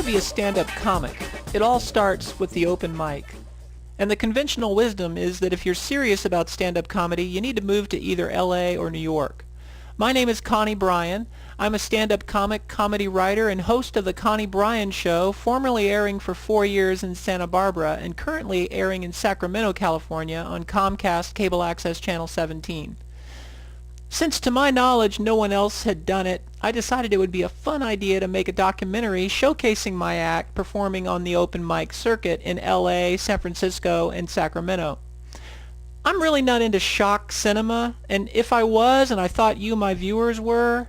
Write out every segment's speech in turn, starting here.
be a stand-up comic, it all starts with the open mic. And the conventional wisdom is that if you're serious about stand-up comedy, you need to move to either LA or New York. My name is Connie Bryan. I'm a stand-up comic, comedy writer, and host of The Connie Bryan Show, formerly airing for 4 years in Santa Barbara and currently airing in Sacramento, California on Comcast Cable Access Channel 17. Since to my knowledge no one else had done it, I decided it would be a fun idea to make a documentary showcasing my act performing on the open mic circuit in LA, San Francisco, and Sacramento. I'm really not into shock cinema, and if I was, and I thought you, my viewers, were,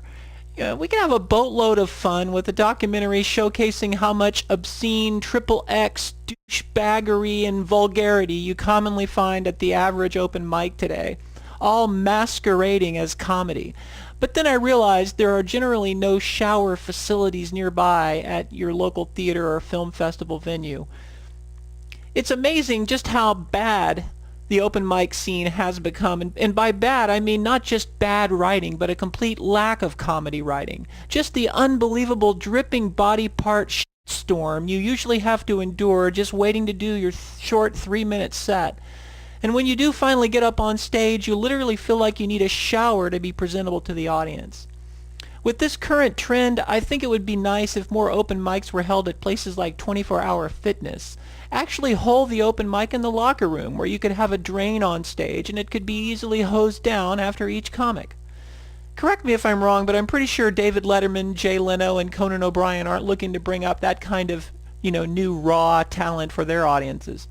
we could have a boatload of fun with a documentary showcasing how much obscene XXX douchebaggery and vulgarity you commonly find at the average open mic today, all masquerading as comedy. But then I realized there are generally no shower facilities nearby at your local theater or film festival venue. It's amazing just how bad the open mic scene has become, and by bad I mean not just bad writing, but a complete lack of comedy writing. Just the unbelievable dripping body part storm you usually have to endure just waiting to do your short 3-minute set. And when you do finally get up on stage, you literally feel like you need a shower to be presentable to the audience. With this current trend, I think it would be nice if more open mics were held at places like 24 Hour Fitness. Actually hold the open mic in the locker room where you could have a drain on stage and it could be easily hosed down after each comic. Correct me if I'm wrong, but I'm pretty sure David Letterman, Jay Leno, and Conan O'Brien aren't looking to bring up that kind of, new raw talent for their audiences.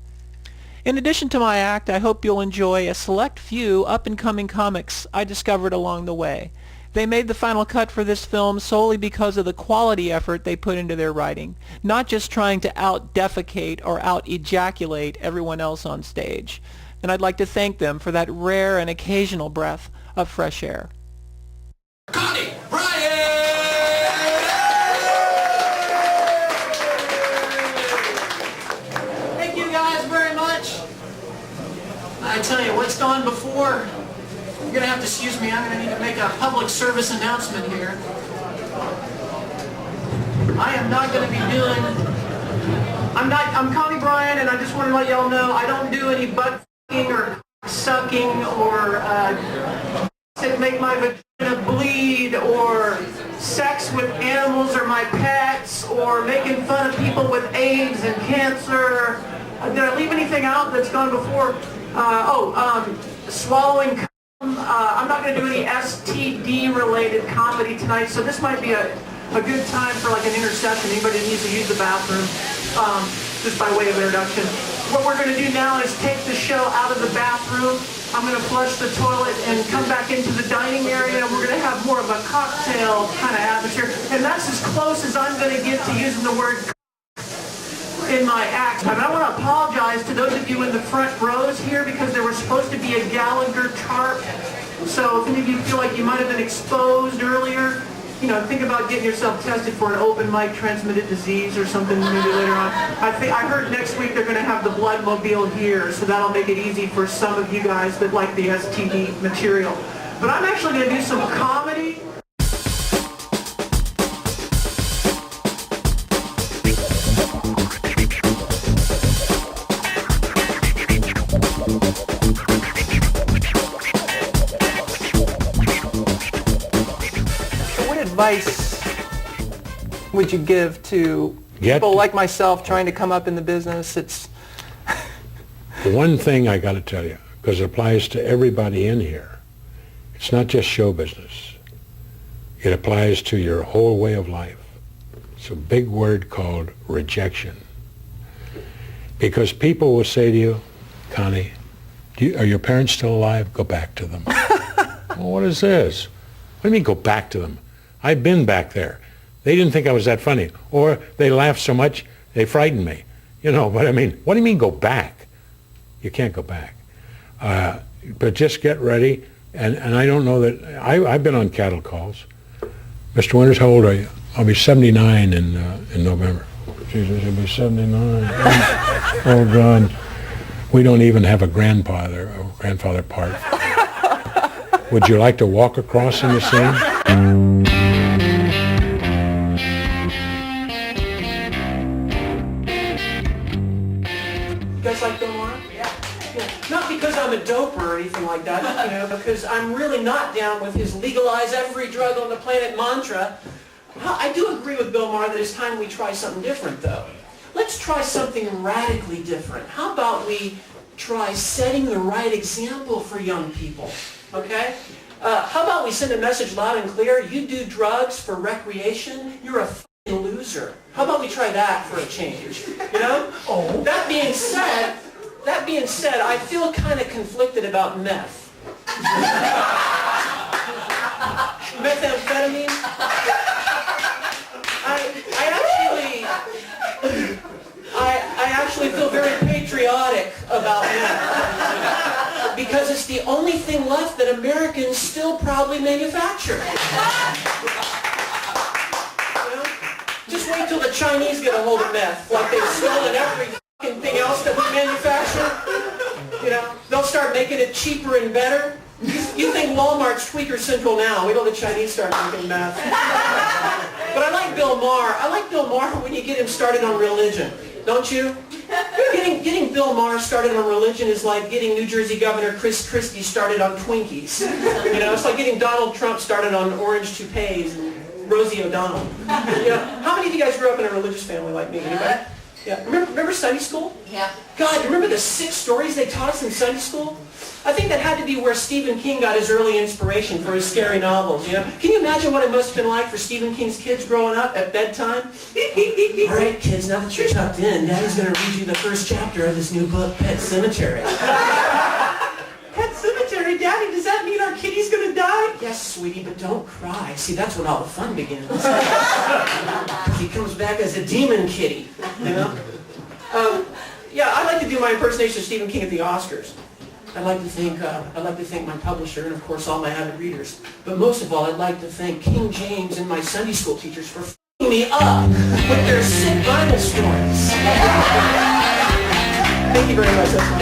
In addition to my act, I hope you'll enjoy a select few up-and-coming comics I discovered along the way. They made the final cut for this film solely because of the quality effort they put into their writing, not just trying to out-defecate or out-ejaculate everyone else on stage. And I'd like to thank them for that rare and occasional breath of fresh air. Connie Bryan! Thank you guys very much. I tell you, what's gone before, you're going to have to excuse me, I'm going to need to make a public service announcement here. I am not going to be doing, I'm Connie Bryan, and I just want to let y'all know I don't do any butt fucking or sucking or make my vagina bleed or sex with animals or my pets or making fun of people with AIDS and cancer. Did I leave anything out that's gone before? Swallowing. I'm not going to do any STD-related comedy tonight, so this might be a good time for like an interception. Anybody that needs to use the bathroom, just by way of introduction. What we're going to do now is take the show out of the bathroom. I'm going to flush the toilet and come back into the dining area, and we're going to have more of a cocktail kind of atmosphere. And that's as close as I'm going to get to using the word in my act. And I want to apologize to those of you in the front rows here because there was supposed to be a Gallagher tarp. So if any of you feel like you might have been exposed earlier, think about getting yourself tested for an open mic transmitted disease or something maybe later on. I heard next week they're going to have the blood mobile here, so that'll make it easy for some of you guys that like the STD material. But I'm actually going to do some comedy. What advice would you give to people like myself trying to come up in the business? It's one thing I got to tell you, because it applies to everybody in here. It's not just show business. It applies to your whole way of life. It's a big word called rejection. Because people will say to you, Connie, are your parents still alive? Go back to them. Well, what is this? What do you mean go back to them? I've been back there. They didn't think I was that funny. Or they laughed so much, they frightened me. But I mean, what do you mean go back? You can't go back. But just get ready. And I don't know that, I've been on cattle calls. Mr. Winters, how old are you? I'll be 79 in November. Jesus, you'll be 79. Oh, God. We don't even have a grandfather part. Would you like to walk across in the scene? because I'm a doper or anything like that, you know, because I'm really not down with his legalize every drug on the planet mantra. I do agree with Bill Maher that it's time we try something different, though. Let's try something radically different. How about we try setting the right example for young people, okay? How about we send a message loud and clear? You do drugs for recreation, you're a f***ing loser. How about we try that for a change, you know? Oh. That being said, I feel kind of conflicted about meth. Methamphetamine? I actually feel very patriotic about meth because it's the only thing left that Americans still proudly manufacture. You know? Just wait till the Chinese get a hold of meth, like they've stolen every fucking thing else that we manufacture. You know, they'll start making it cheaper and better. You think Walmart's Tweaker Central now. Wait till the Chinese start making meth. But I like Bill Maher. I like Bill Maher when you get him started on religion. Don't you? Getting Bill Maher started on religion is like getting New Jersey Governor Chris Christie started on Twinkies. You know, it's like getting Donald Trump started on orange toupees and Rosie O'Donnell. You know, how many of you guys grew up in a religious family like me? Anybody? Yeah. Remember Sunday school? Yeah. God, remember the 6 stories they taught us in Sunday school? I think that had to be where Stephen King got his early inspiration for his scary novels, you know? Can you imagine what it must have been like for Stephen King's kids growing up at bedtime? All right, kids, now that you're tucked in, Daddy's going to read you the first chapter of this new book, Pet Sematary. Pet Sematary? Daddy, does that mean our kitty's going to die? Yes, sweetie, but don't cry. See, that's when all the fun begins. He comes back as a demon kitty, you know? Yeah, I like to do my impersonation of Stephen King at the Oscars. I'd like to thank my publisher and, of course, all my avid readers. But most of all, I'd like to thank King James and my Sunday school teachers for f***ing me up with their sick Bible stories. Thank you very much. That's my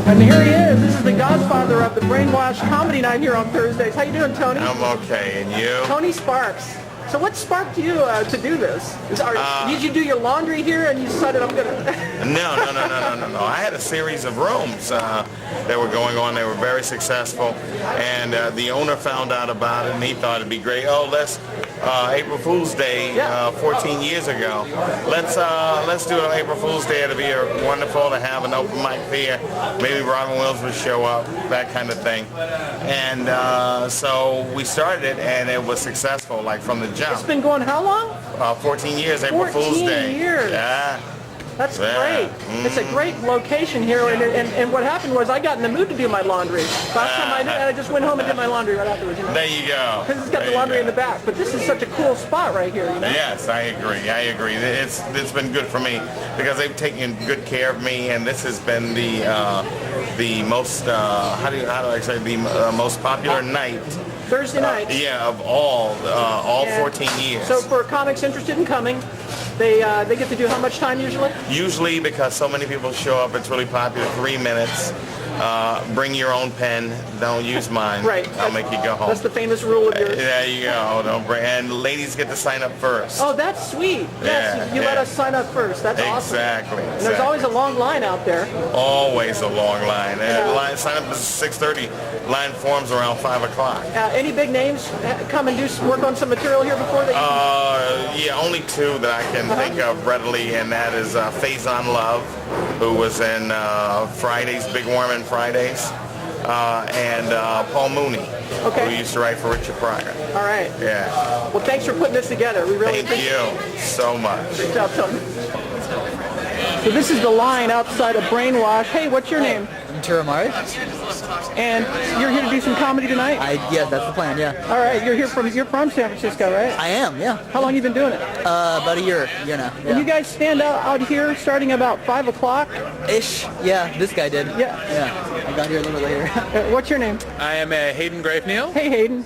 And here he is. This is the godfather of the brainwashed comedy night here on Thursdays. How you doing, Tony? I'm okay, and you? Tony Sparks. So what sparked you to do this? Did you do your laundry here and you decided I'm going to... No. I had a series of rooms that were going on. They were very successful. And the owner found out about it and he thought it'd be great. Oh, let's... April Fool's Day 14 years ago. Let's do an April Fool's Day. It'll be wonderful to have an open mic there. Maybe Robin Williams would show up, that kind of thing. And so we started it, and it was successful, like from the jump. It's been going how long? 14 years, April Fool's Day. 14 years. Yeah. That's great. It's a great location here, and what happened was I got in the mood to do my laundry. Last time I did, I just went home and did my laundry right afterwards. You know? There you go. Because it's got the laundry in the back, but this is such a cool spot right here, you know? Yes, I agree. It's been good for me because they've taken good care of me, and this has been the most how do I say the most popular night. Thursday night. Yeah, of all 14 years. So for comics interested in coming, they get to do how much time usually? Usually, because so many people show up, it's really popular. 3 minutes. Bring your own pen. Don't use mine. Right. I'll make you go home. That's the famous rule of yours. There you go. Don't bring. And ladies get to sign up first. Oh, that's sweet. Yes, you let us sign up first. That's awesome. Exactly. And there's always a long line out there. Always a long line. Line sign up is 6:30. Line forms around 5 o'clock. Any big names come and work on some material here before they? Yeah, only 2 that I can think of readily, and that is Faison Love, who was in Fridays, Big Warm Fridays, and Paul Mooney, who used to write for Richard Pryor. All right. Yeah. Well, thanks for putting this together. We really Thank you so much. Great job, Tony. So this is the line outside of Brainwash. Hey, what's your name? I'm Tiramari. And you're here to do some comedy tonight? Yeah, that's the plan, yeah. All right, you're from San Francisco, right? I am, yeah. How long you been doing it? About a year now. Yeah. And you guys stand out here starting about 5 o'clock? Ish, yeah, this guy did. Yeah. I got here a little bit later. What's your name? I am Hayden Graveneel. Hey, Hayden.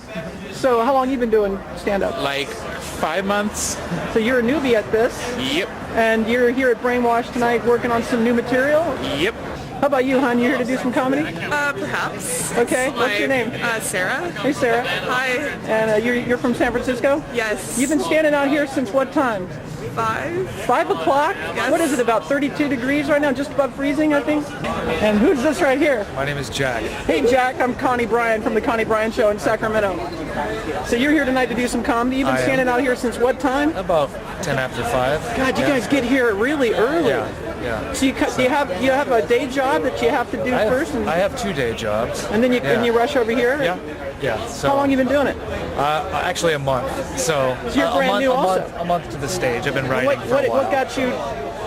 So how long you been doing stand-up? Like 5 months. So you're a newbie at this, Yep. and you're here at Brainwash tonight working on some new material? Yep. How about you, hon? You here to do some comedy? Perhaps. Okay, what's your name? Sarah. Hey, Sarah. Hi. And you're from San Francisco? Yes. You've been standing out here since what time? 5. 5 o'clock? Yes. What is it, about 32 degrees right now? Just above freezing, I think? And who's this right here? My name is Jack. Hey, Jack. I'm Connie Bryan from the Connie Bryan Show in Sacramento. So you're here tonight to do some comedy. You've been I am. standing out here since what time? About 10 after 5. God, you guys get here really early. Yeah. So you have a day job that you have to do first, I have 2 day jobs. and then you rush over here? Yeah. Yeah. So How long you been doing it? Actually a month. So, you're a brand month, new a also? month, a month to the stage. I've been writing What for a while. what got you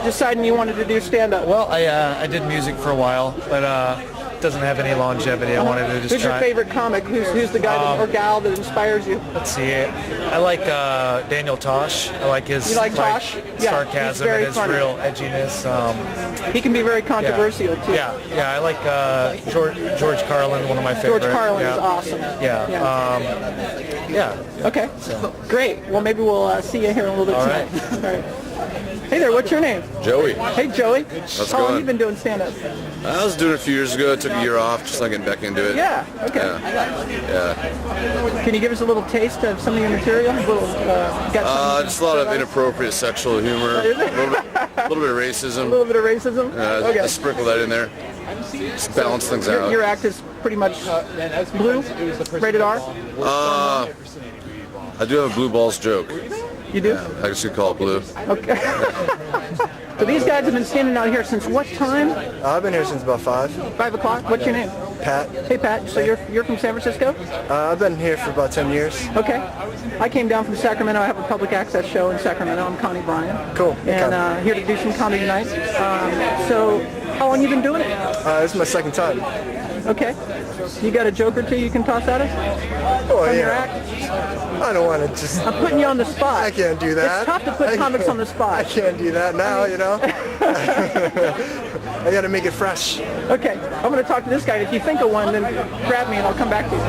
deciding you wanted to do stand-up? Well, I did music for a while, but it doesn't have any longevity. I wanted to just Who's try. your favorite comic? Who's the guy or gal that inspires you? Let's see. I like Daniel Tosh. I like his You like Tosh? Yeah, sarcasm he's very and his funny. real edginess. He can be very controversial too. Yeah, I like George Carlin, one of my George favorite. Carlin yeah. is awesome. Yeah. Yeah. Okay. Great. Well, maybe we'll see you here in a little bit All tonight. All right. Hey there. What's your name? Joey. Hey, Joey. How's it How long going? you been doing stand-up? I was doing it a few years ago. I took a year off, just like getting back into it. Yeah. Okay. Yeah. Can you give us a little taste of some of your material? A little, got some, Just a lot of inappropriate sexual humor. Is it? A little bit of racism. a little bit of racism? Okay. Just sprinkle that in there. Just balance things out. Your act is pretty much blue, rated R. I do have a blue balls joke. You do? I guess you could call it blue. Okay. So these guys have been standing out here since what time? I've been here since about 5. 5 o'clock. What's your name? Pat. Hey, Pat. So you're from San Francisco? I've been here for about 10 years. Okay. I came down from Sacramento. I have a public access show in Sacramento. I'm Connie Bryan. Cool. And here to do some comedy tonight. So how long you been doing it? This is my second time. Okay. You got a joke or two you can toss at us Oh, from your yeah. act? I don't want to just... I'm putting you on the spot. I can't do that. It's tough to put comics on the I spot. can't do that now, you know? I got to make it fresh. Okay. I'm going to talk to this guy. If you think of one, then grab me and I'll come back to you.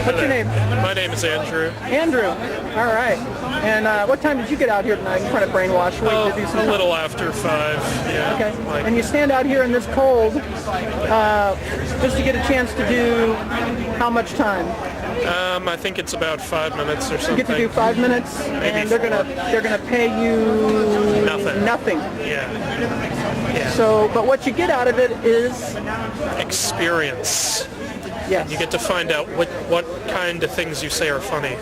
What's your name? My name is Andrew. Andrew. All right. And what time did you get out here tonight in front of Brainwash? Waiting to do some A little after 5, yeah. Okay. And you stand out here in this cold just to get a chance to do how much time? I think it's about 5 minutes or You something. get to do 5 minutes, and they're gonna pay you Nothing. Yeah. So, but what you get out of it is Experience. yes, You get to find out what kind of things you say are funny.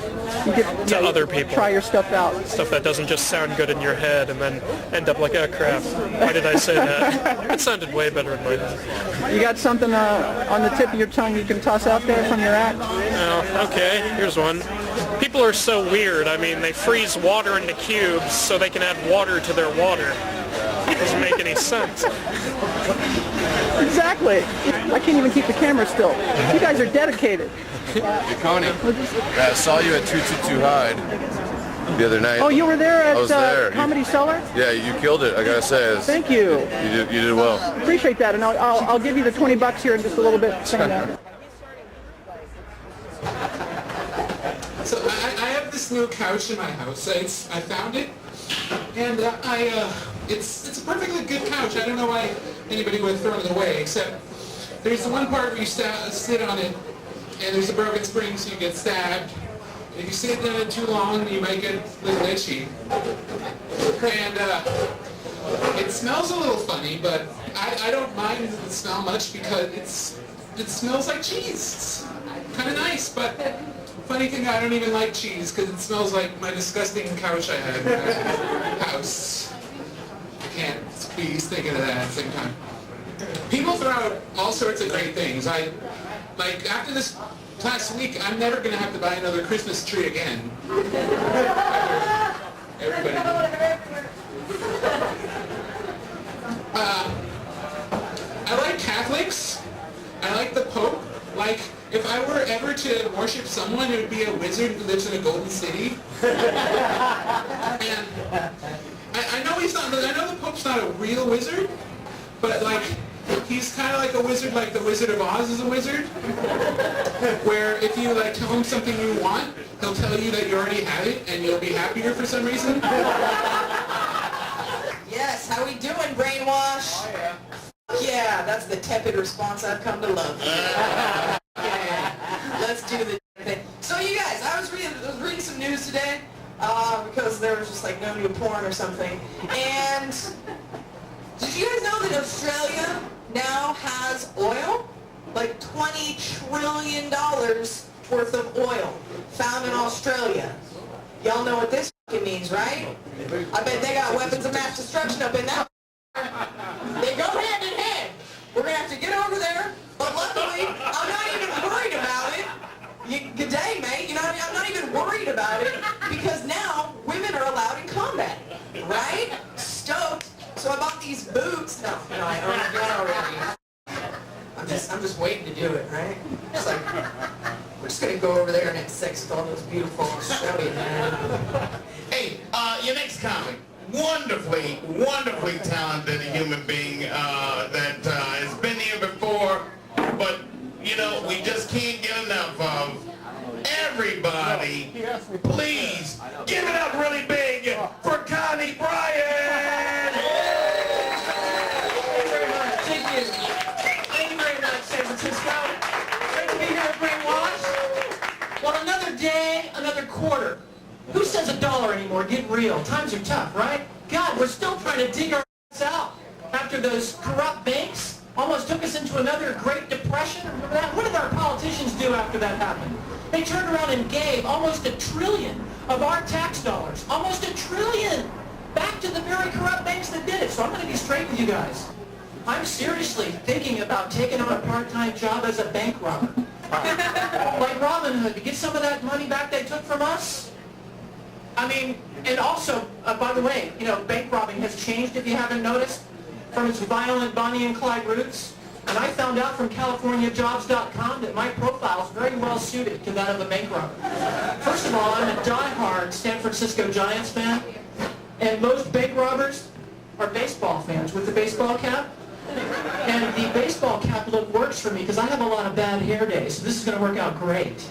you get to you other people. Try your stuff out. Stuff that doesn't just sound good in your head and then end up like, oh crap, why did I say that? It sounded way better in my head. You got something on the tip of your tongue you can toss out there from your act? Oh, okay, here's one. People are so weird. I mean, they freeze water into cubes so they can add water to their water. It doesn't make any sense. Exactly. I can't even keep the camera still. You guys are dedicated. Hey, Connie. I saw you at 222 Hyde the other night. Oh, you were there I was at there. Comedy Cellar? Yeah, you killed it, I gotta say. Thank you. You did well. Appreciate that, and I'll give you the $20 here in just a little bit. Saying that. So I have this new couch in my house. I found it, and it's a perfectly good couch. I don't know why anybody would have thrown it away, except there's the one part where you sit on it, and there's a broken spring, so you get stabbed. If you sit on it too long, you might get a little itchy. And it smells a little funny, but I don't mind the smell much because it smells like cheese. It's kind of nice, but funny thing, I don't even like cheese because it smells like my disgusting couch I have in my house. I can't be thinking of that at the same time. People throw out all sorts of great things. Like after this last week, I'm never going to have to buy another Christmas tree again. Everybody. I like Catholics. I like the Pope. Like, if I were ever to worship someone, it would be a wizard who lives in a golden city. And I know he's not. I know the Pope's not a real wizard, but like, he's kind of like a wizard, like the Wizard of Oz is a wizard, where if you like tell him something you want, he'll tell you that you already have it, and you'll be happier for some reason. Yes, how we doing, brainwash? Oh, yeah. Yeah, that's the tepid response I've come to love. Yeah. Let's do the thing. So you guys, I was reading some news today, because there was just like no new porn or something. And did you guys know that Australia now has oil? Like $20 trillion worth of oil found in Australia. Y'all know what this means, right? I bet they got weapons of mass destruction up in that. They go hand in hand. We're going to have to get over there, but luckily, I'm not even worried about it. Good day, mate. You know what I mean? I'm not even worried about it because now women are allowed in combat, right? Stoked. So I bought these boots. No, I own one already. I'm just waiting to do it, right? Just like, we're just going to go over there and have sex with all those beautiful Australian men. Hey, your next comic, wonderfully talented human being that has been here before, but, you know, we just can't get enough of. Everybody, please give it up really big for Connie Bryan! Thank you very much. Thank you. Thank you very much, San Francisco. Great to be here at Brainwash. Well, another day, another quarter. Who says $1 anymore? Get real. Times are tough, right? God, we're still trying to dig our ass out after those corrupt banks almost took us into another Great Depression. Remember that? What did our politicians do after that happened? They turned around and gave almost $1 trillion of our tax dollars, almost $1 trillion, back to the very corrupt banks that did it. So I'm going to be straight with you guys. I'm seriously thinking about taking on a part-time job as a bank robber. Like Robin Hood, to get some of that money back they took from us. I mean, and also, by the way, you know, bank robbing has changed, if you haven't noticed, from its violent Bonnie and Clyde roots. And I found out from CaliforniaJobs.com that my profile is very well suited to that of a bank robber. First of all, I'm a die-hard San Francisco Giants fan, and most bank robbers are baseball fans with the baseball cap. And the baseball cap look works for me because I have a lot of bad hair days, so this is going to work out great.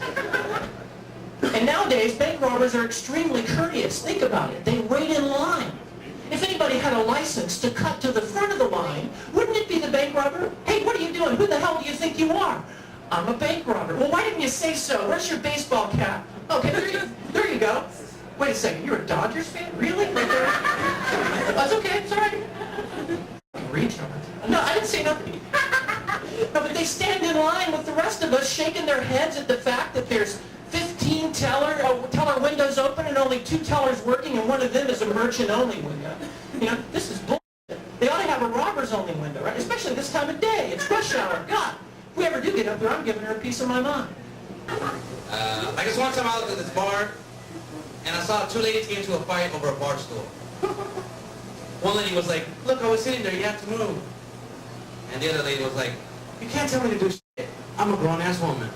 And nowadays, bank robbers are extremely courteous. Think about it. They wait in line. If anybody had a license to cut to the front of the line, wouldn't it be the bank robber? Hey, what are you doing? Who the hell do you think you are? I'm a bank robber. Well, why didn't you say so? Where's your baseball cap? Okay, there you go. Wait a second, you're a Dodgers fan? Really? That's okay, it's all right. No, I didn't say nothing. No, but they stand in line with the rest of us, shaking their heads at the fact that there's 15 teller windows open and only 2 tellers working, and one of them is a merchant-only window. You know, this is bullshit. They ought to have a robber's-only window, right? Especially this time of day. It's rush hour. God, if we ever do get up there, I'm giving her a piece of my mind. I just one time I was at this bar, and I saw 2 ladies get into a fight over a bar stool. One lady was like, "Look, I was sitting there, you have to move." And the other lady was like, "You can't tell me to do shit. I'm a grown-ass woman."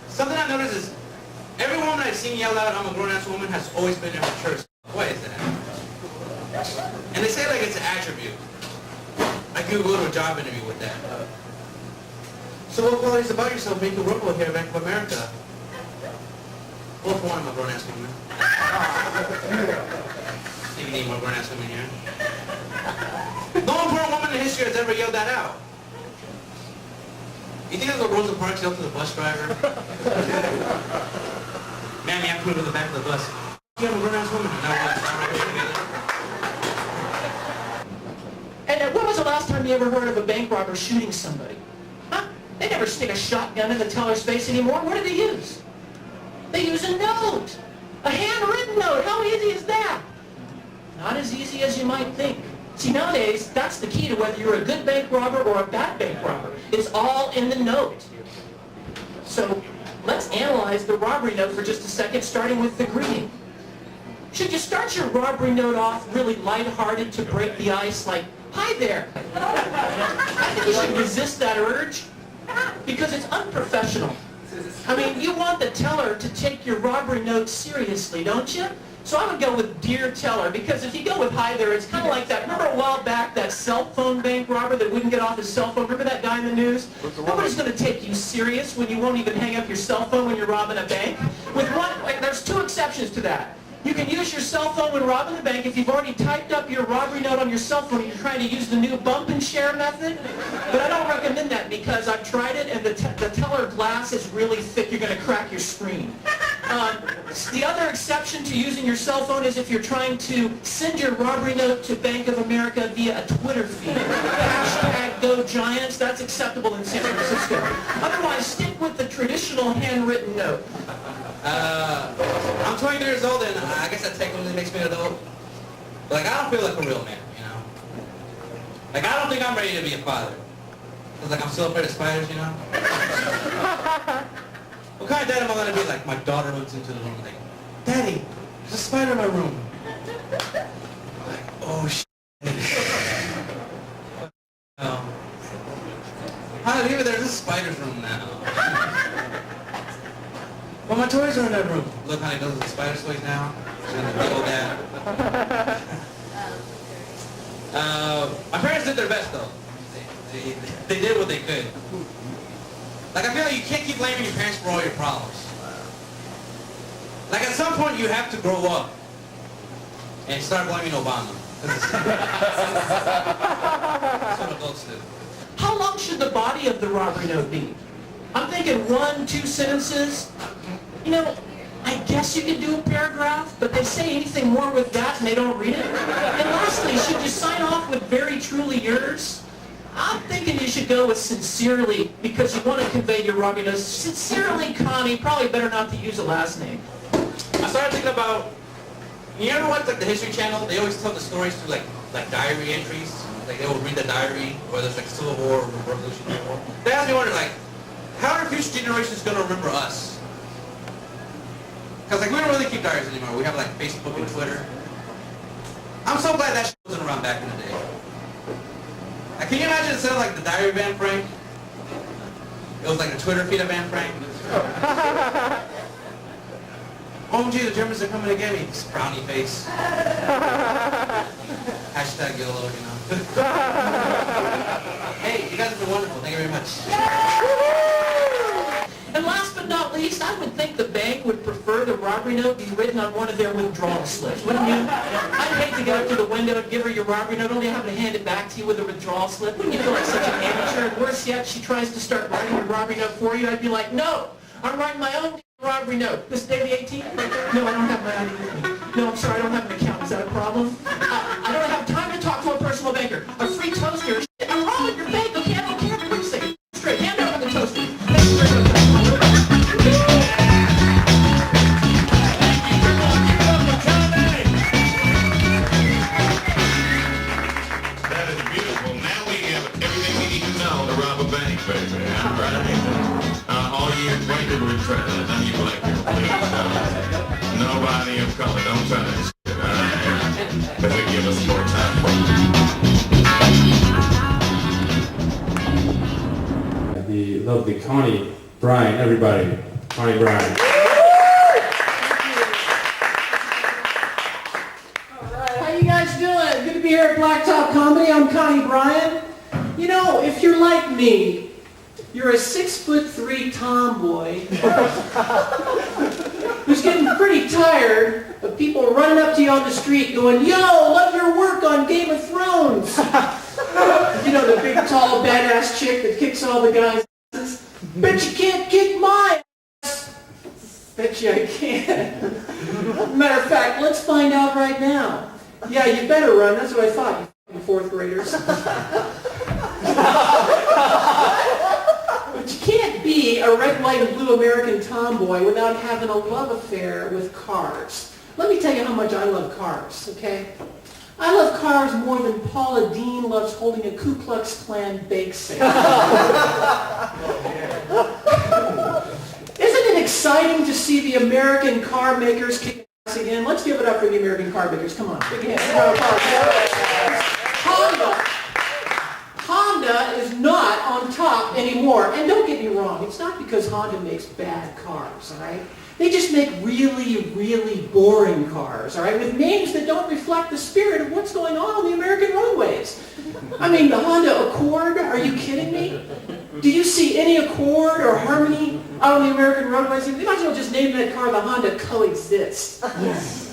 Something I've noticed is, every woman I've seen yell out, "I'm a grown-ass woman," has always been in her church. Why is that? And they say like it's an attribute. I could go to a job interview with that. So what qualities about yourself make you work over here at Bank of America? Well, for one, I'm a grown-ass woman. Maybe need more grown-ass women here. No important woman in history has ever yelled that out. You think that's what Rosa Parks yelled to the bus driver? "Ma'am, you have to move to the back of the bus." You have a grown-ass woman. No, And when was the last time you ever heard of a bank robber shooting somebody? Huh? They never stick a shotgun in the teller's face anymore. What do they use? They use a note. A handwritten note. How easy is that? Not as easy as you might think. See, nowadays, that's the key to whether you're a good bank robber or a bad bank robber. It's all in the note. So let's analyze the robbery note for just a second, starting with the greeting. Should you start your robbery note off really lighthearted to break the ice, like, "Hi there"? I think you should resist that urge because it's unprofessional. I mean, you want the teller to take your robbery note seriously, don't you? So I would go with dear teller, because if you go with hi there, it's kind of like that. Remember a while back, that cell phone bank robber that wouldn't get off his cell phone? Remember that guy in the news? Nobody's going to take you serious when you won't even hang up your cell phone when you're robbing a bank. There's two exceptions to that. You can use your cell phone when robbing the bank if you've already typed up your robbery note on your cell phone and you're trying to use the new bump and share method. But I don't recommend that because I've tried it and the teller glass is really thick. You're going to crack your screen. The other exception to using your cell phone is if you're trying to send your robbery note to Bank of America via a Twitter feed. Hashtag Go Giants, that's acceptable in San Francisco. Otherwise, stick with the traditional handwritten note. I'm 20 years old, and I guess that technically makes me an adult. But, like, I don't feel like a real man, you know? Like, I don't think I'm ready to be a father. Because, like, I'm still afraid of spiders, you know? What kind of dad am I going to be? Like, my daughter moves into the room, like, Daddy, there's a spider in my room. Like, oh, shit. Honey, leave it there. There's a spider's room now. Well, my toys are in that room. Look, honey, those are the spider toys now. She's gonna deal with that. My parents did their best, though. They did what they could. Like, I feel like you can't keep blaming your parents for all your problems. Like, at some point, you have to grow up and start blaming Obama. That's what adults do. How long should the body of the robbery note be? I'm thinking 1, 2 sentences. You know, I guess you could do a paragraph, but they say anything more with that and they don't read it. And lastly, should you sign off with very truly yours? I'm thinking you should go with sincerely because you want to convey your robbery note. Sincerely, Connie, probably better not to use a last name. I started thinking about, you ever watch like the History Channel? They always tell the stories through like diary entries. Like they will read the diary, whether it's like Civil War or Revolutionary War. They asked me wondering like, how are future generations going to remember us? Because like we don't really keep diaries anymore. We have like Facebook and Twitter. I'm so glad that shit wasn't around back in the day. Like, can you imagine instead of like the diary of Anne Frank, it was like the Twitter feed of Anne Frank? OMG, the Germans are coming to get me. This frowny face. Hashtag YOLO, you know. Hey, you guys have been wonderful. Thank you very much. And last but not least, I would think the bank would prefer the robbery note be written on one of their withdrawal slips, wouldn't you? I'd hate to get up to the window and give her your robbery note, only having to hand it back to you with a withdrawal slip. Wouldn't you feel like such an amateur? And worse yet, she tries to start writing your robbery note for you. I'd be like, no, I'm writing my own robbery note. This day the 18th? No, I don't have my ID with me. No, I'm sorry, I don't have an account. Is that a problem? I don't have time to talk to a personal banker. A free toaster. I'm robbing your bank, okay? I don't care. Wait a second. Straight, hand over the toaster. Thank you very much. That is beautiful. Now we have everything we need to know to rob a bank, baby. All right. All you white people are trying to, none of you black people, please. Nobody of color, don't try that shit. All right. Because they give us more time. The lovely Connie Bryan, everybody. Connie Bryan. How you guys doing? Good to be here at Blacktop Comedy. I'm Connie Bryan. You know, if you're like me, you're a 6'3" tomboy who's getting pretty tired of people running up to you on the street going, yo, love your work on Game of Thrones. You know, the big, tall, badass chick that kicks all the guys' asses. Bet you can't kick my ass. Bet you I can. Matter of fact, let's find out right now. Yeah, you better run. That's what I thought, you fourth graders. But you can't be a red, white, and blue American tomboy without having a love affair with cars. Let me tell you how much I love cars, okay? I love cars more than Paula Deen loves holding a Ku Klux Klan bake sale. Isn't it exciting to see the American car makers kick ass again? Let's give it up for the American car makers. Come on. Big hands. Honda is not on top anymore. And don't get me wrong, it's not because Honda makes bad cars, all right? They just make really, really boring cars, all right, with names that don't reflect the spirit of what's going on the American roadways. I mean, the Honda Accord, are you kidding me? Do you see any Accord or Harmony out on the American roadways? You might as well just name that car the Honda Coexist.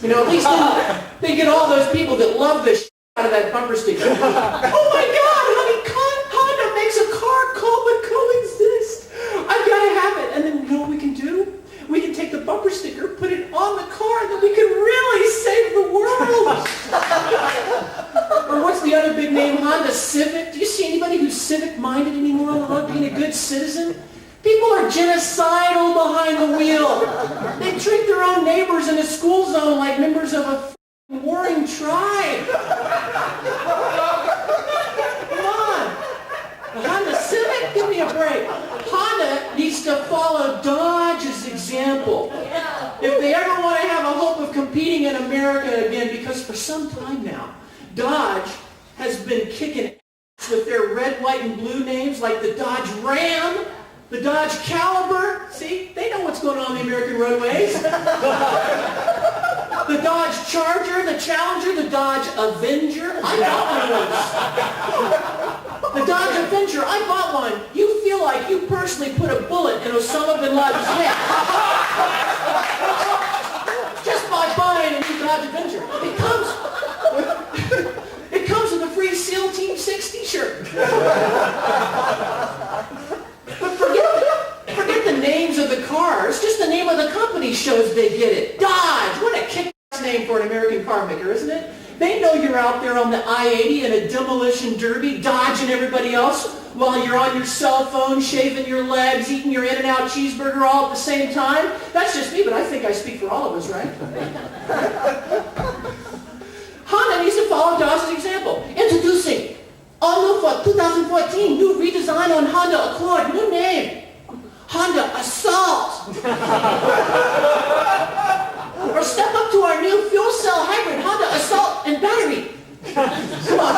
You know, at least then they get all those people that love this shit out of that bumper sticker. Oh my God, honey, Honda makes a car called the Coexist. I've got to have it. And then you know what we can do? We can take the bumper sticker, put it on the car, and then we can really save the world. Or what's the other big name? Honda Civic. Do you see anybody who's civic-minded anymore on the road, being a good citizen? People are genocidal behind the wheel. They treat their own neighbors in a school zone like members of a warring tribe. Come on. The Honda Civic? Give me a break. Honda needs to follow Dodge's example. If they ever want to have a hope of competing in America again, because for some time now, Dodge has been kicking ass with their red, white, and blue names like the Dodge Ram, the Dodge Caliber. See, they know what's going on the American roadways. The Dodge Charger, the Challenger, the Dodge Avenger. I bought one of those. The Dodge Avenger, I bought one. You feel like you personally put a bullet in Osama bin Laden's head. Just by buying a new Dodge Avenger. It comes with a free SEAL Team 6 t-shirt. But forget the names of the cars. Just the name of the company shows they get it. Dodge. What a kick-ass name for an American car maker, isn't it? They know you're out there on the I-80 in a demolition derby, dodging everybody else while you're on your cell phone, shaving your legs, eating your In-N-Out cheeseburger all at the same time. That's just me, but I think I speak for all of us, right? Honda needs to follow Dodge's example. Introducing all for 2014 new redesign on Honda Accord, new name, Honda Assault. Or step up to our new fuel cell hybrid Honda Assault and battery. Come on.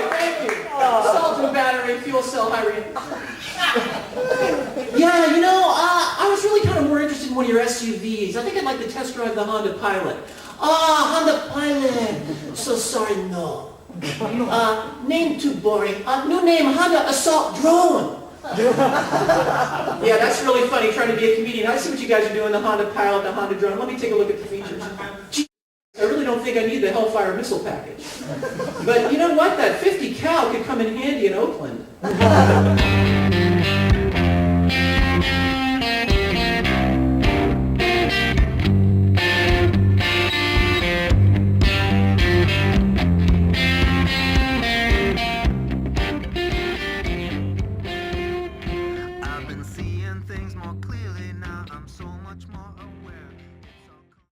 Thank you. Assault and battery, fuel cell hybrid. Yeah, you know, I was really kind of more interested in one of your SUVs. I think I'd like to test drive the Honda Pilot. Honda Pilot. So sorry, no. Name too boring. New name, Honda Assault Drone. Yeah, that's really funny trying to be a comedian. I see what you guys are doing, the Honda Pilot, the Honda Drone. Let me take a look at the features. Gee, I really don't think I need the Hellfire missile package. But you know what? That 50 cal could come in handy in Oakland.